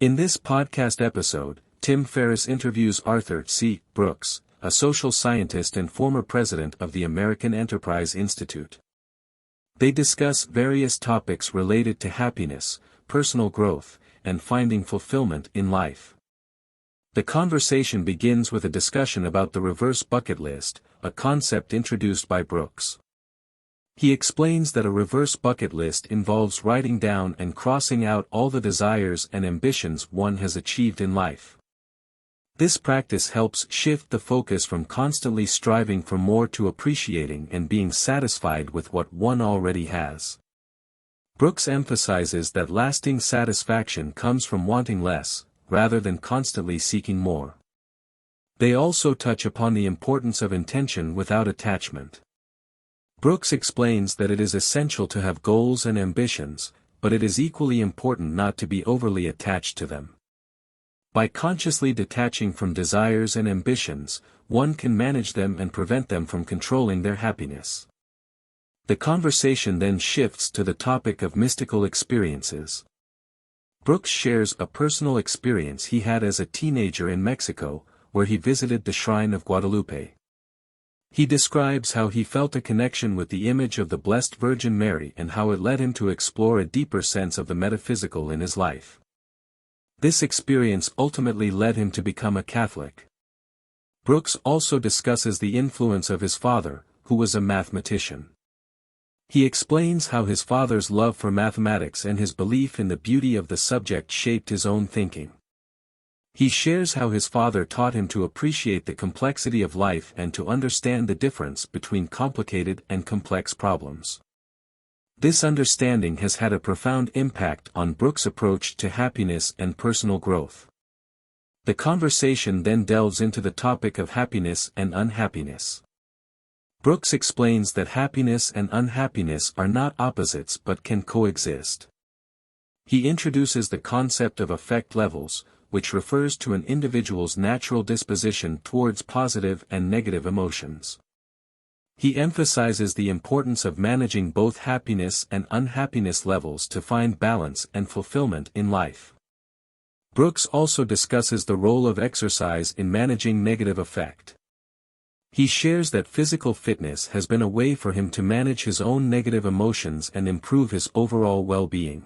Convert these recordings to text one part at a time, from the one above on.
In this podcast episode, Tim Ferriss interviews Arthur C. Brooks, a social scientist and former president of the American Enterprise Institute. They discuss various topics related to happiness, personal growth, and finding fulfillment in life. The conversation begins with a discussion about the reverse bucket list, a concept introduced by Brooks. He explains that a reverse bucket list involves writing down and crossing out all the desires and ambitions one has achieved in life. This practice helps shift the focus from constantly striving for more to appreciating and being satisfied with what one already has. Brooks emphasizes that lasting satisfaction comes from wanting less, rather than constantly seeking more. They also touch upon the importance of intention without attachment. Brooks explains that it is essential to have goals and ambitions, but it is equally important not to be overly attached to them. By consciously detaching from desires and ambitions, one can manage them and prevent them from controlling their happiness. The conversation then shifts to the topic of mystical experiences. Brooks shares a personal experience he had as a teenager in Mexico, where he visited the Shrine of Guadalupe. He describes how he felt a connection with the image of the Blessed Virgin Mary and how it led him to explore a deeper sense of the metaphysical in his life. This experience ultimately led him to become a Catholic. Brooks also discusses the influence of his father, who was a mathematician. He explains how his father's love for mathematics and his belief in the beauty of the subject shaped his own thinking. He shares how his father taught him to appreciate the complexity of life and to understand the difference between complicated and complex problems. This understanding has had a profound impact on Brooks' approach to happiness and personal growth. The conversation then delves into the topic of happiness and unhappiness. Brooks explains that happiness and unhappiness are not opposites but can coexist. He introduces the concept of affect levels, which refers to an individual's natural disposition towards positive and negative emotions. He emphasizes the importance of managing both happiness and unhappiness levels to find balance and fulfillment in life. Brooks also discusses the role of exercise in managing negative affect. He shares that physical fitness has been a way for him to manage his own negative emotions and improve his overall well-being.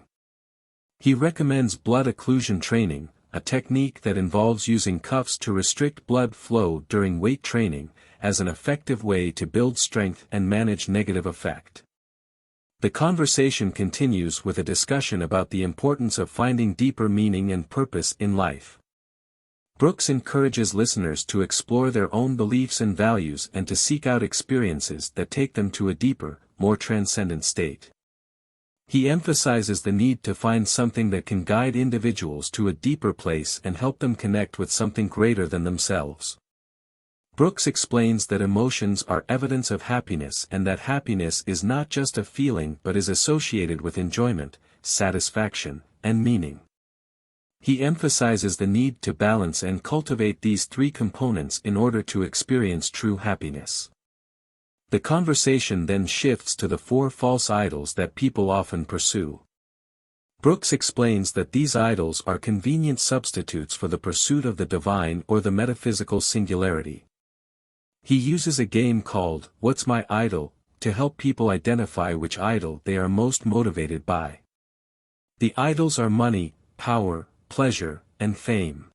He recommends blood occlusion training, a technique that involves using cuffs to restrict blood flow during weight training, as an effective way to build strength and manage negative affect. The conversation continues with a discussion about the importance of finding deeper meaning and purpose in life. Brooks encourages listeners to explore their own beliefs and values and to seek out experiences that take them to a deeper, more transcendent state. He emphasizes the need to find something that can guide individuals to a deeper place and help them connect with something greater than themselves. Brooks explains that emotions are evidence of happiness and that happiness is not just a feeling but is associated with enjoyment, satisfaction, and meaning. He emphasizes the need to balance and cultivate these three components in order to experience true happiness. The conversation then shifts to the 4 false idols that people often pursue. Brooks explains that these idols are convenient substitutes for the pursuit of the divine or the metaphysical singularity. He uses a game called "What's My Idol?" to help people identify which idol they are most motivated by. The idols are money, power, pleasure, and fame.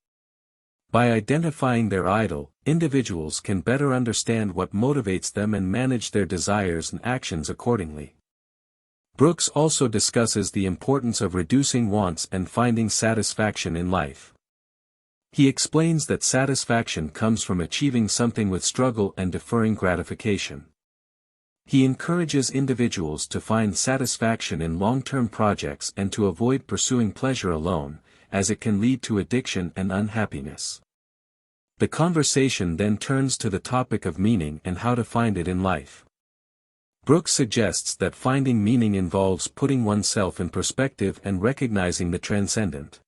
By identifying their idol, individuals can better understand what motivates them and manage their desires and actions accordingly. Brooks also discusses the importance of reducing wants and finding satisfaction in life. He explains that satisfaction comes from achieving something with struggle and deferring gratification. He encourages individuals to find satisfaction in long-term projects and to avoid pursuing pleasure alone, as it can lead to addiction and unhappiness. The conversation then turns to the topic of meaning and how to find it in life. Brooks suggests that finding meaning involves putting oneself in perspective and recognizing the transcendent.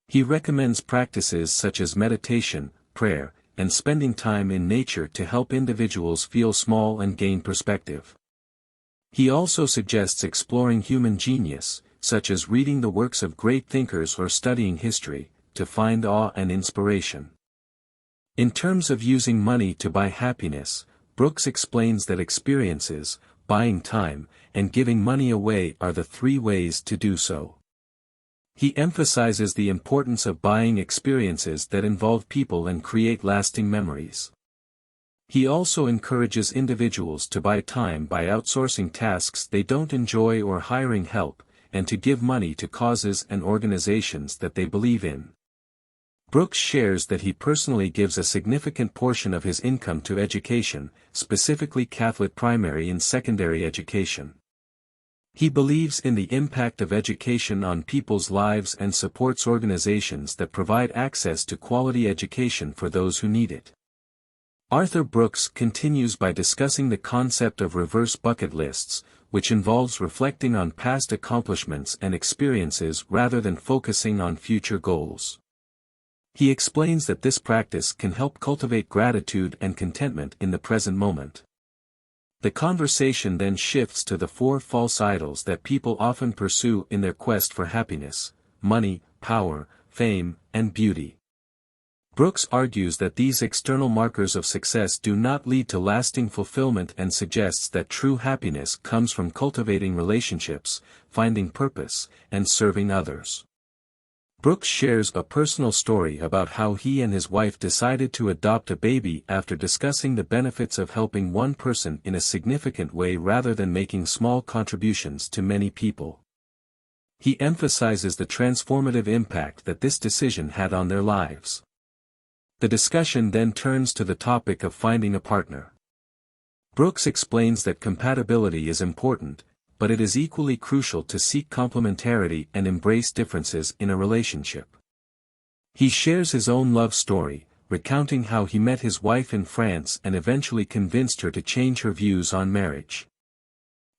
He recommends practices such as meditation, prayer, and spending time in nature to help individuals feel small and gain perspective. He also suggests exploring human genius, such as reading the works of great thinkers or studying history, to find awe and inspiration. In terms of using money to buy happiness, Brooks explains that experiences, buying time, and giving money away are the three ways to do so. He emphasizes the importance of buying experiences that involve people and create lasting memories. He also encourages individuals to buy time by outsourcing tasks they don't enjoy or hiring help, and to give money to causes and organizations that they believe in. Brooks shares that he personally gives a significant portion of his income to education, specifically Catholic primary and secondary education. He believes in the impact of education on people's lives and supports organizations that provide access to quality education for those who need it. Arthur Brooks continues by discussing the concept of reverse bucket lists, which involves reflecting on past accomplishments and experiences rather than focusing on future goals. He explains that this practice can help cultivate gratitude and contentment in the present moment. The conversation then shifts to the four false idols that people often pursue in their quest for happiness: money, power, fame, and beauty. Brooks argues that these external markers of success do not lead to lasting fulfillment and suggests that true happiness comes from cultivating relationships, finding purpose, and serving others. Brooks shares a personal story about how he and his wife decided to adopt a baby after discussing the benefits of helping one person in a significant way rather than making small contributions to many people. He emphasizes the transformative impact that this decision had on their lives. The discussion then turns to the topic of finding a partner. Brooks explains that compatibility is important, but it is equally crucial to seek complementarity and embrace differences in a relationship. He shares his own love story, recounting how he met his wife in France and eventually convinced her to change her views on marriage.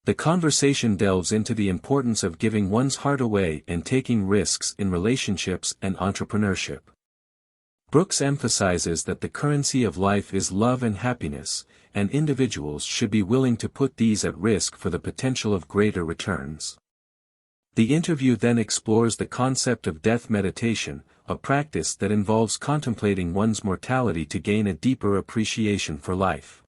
The conversation delves into the importance of giving one's heart away and taking risks in relationships and entrepreneurship. Brooks emphasizes that the currency of life is love and happiness, and individuals should be willing to put these at risk for the potential of greater returns. The interview then explores the concept of death meditation, a practice that involves contemplating one's mortality to gain a deeper appreciation for life.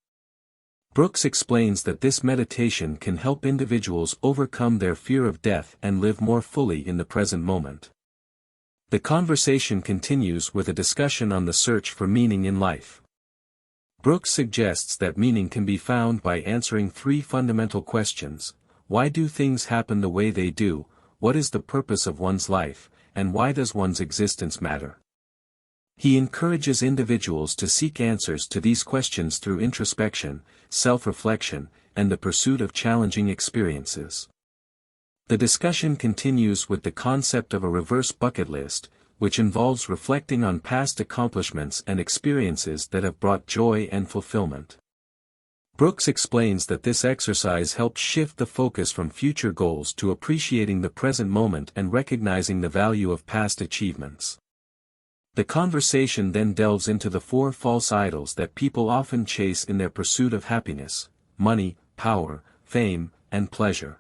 Brooks explains that this meditation can help individuals overcome their fear of death and live more fully in the present moment. The conversation continues with a discussion on the search for meaning in life. Brooks suggests that meaning can be found by answering three fundamental questions: why do things happen the way they do, what is the purpose of one's life, and why does one's existence matter? He encourages individuals to seek answers to these questions through introspection, self-reflection, and the pursuit of challenging experiences. The discussion continues with the concept of a reverse bucket list, which involves reflecting on past accomplishments and experiences that have brought joy and fulfillment. Brooks explains that this exercise helps shift the focus from future goals to appreciating the present moment and recognizing the value of past achievements. The conversation then delves into the four false idols that people often chase in their pursuit of happiness: money, power, fame, and pleasure.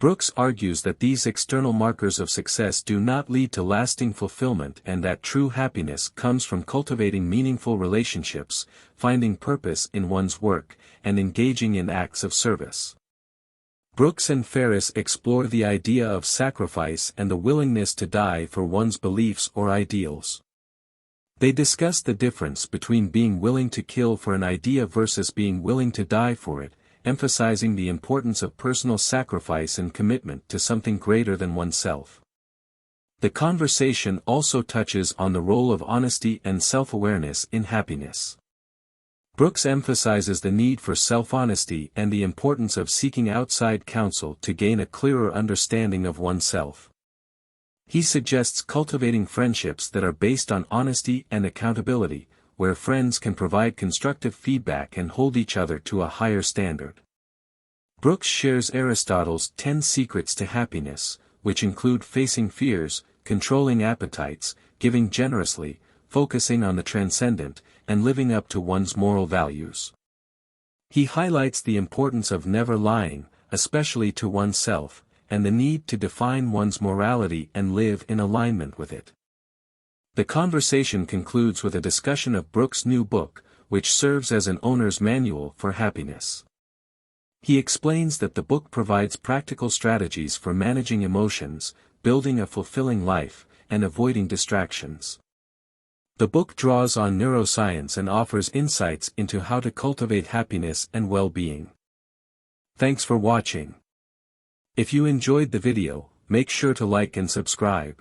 Brooks argues that these external markers of success do not lead to lasting fulfillment and that true happiness comes from cultivating meaningful relationships, finding purpose in one's work, and engaging in acts of service. Brooks and Ferriss explore the idea of sacrifice and the willingness to die for one's beliefs or ideals. They discuss the difference between being willing to kill for an idea versus being willing to die for it, emphasizing the importance of personal sacrifice and commitment to something greater than oneself. The conversation also touches on the role of honesty and self-awareness in happiness. Brooks emphasizes the need for self-honesty and the importance of seeking outside counsel to gain a clearer understanding of oneself. He suggests cultivating friendships that are based on honesty and accountability, where friends can provide constructive feedback and hold each other to a higher standard. Brooks shares Aristotle's 10 Secrets to Happiness, which include facing fears, controlling appetites, giving generously, focusing on the transcendent, and living up to one's moral values. He highlights the importance of never lying, especially to oneself, and the need to define one's morality and live in alignment with it. The conversation concludes with a discussion of Brooks' new book, which serves as an owner's manual for happiness. He explains that the book provides practical strategies for managing emotions, building a fulfilling life, and avoiding distractions. The book draws on neuroscience and offers insights into how to cultivate happiness and well-being. Thanks for watching. If you enjoyed the video, make sure to like and subscribe.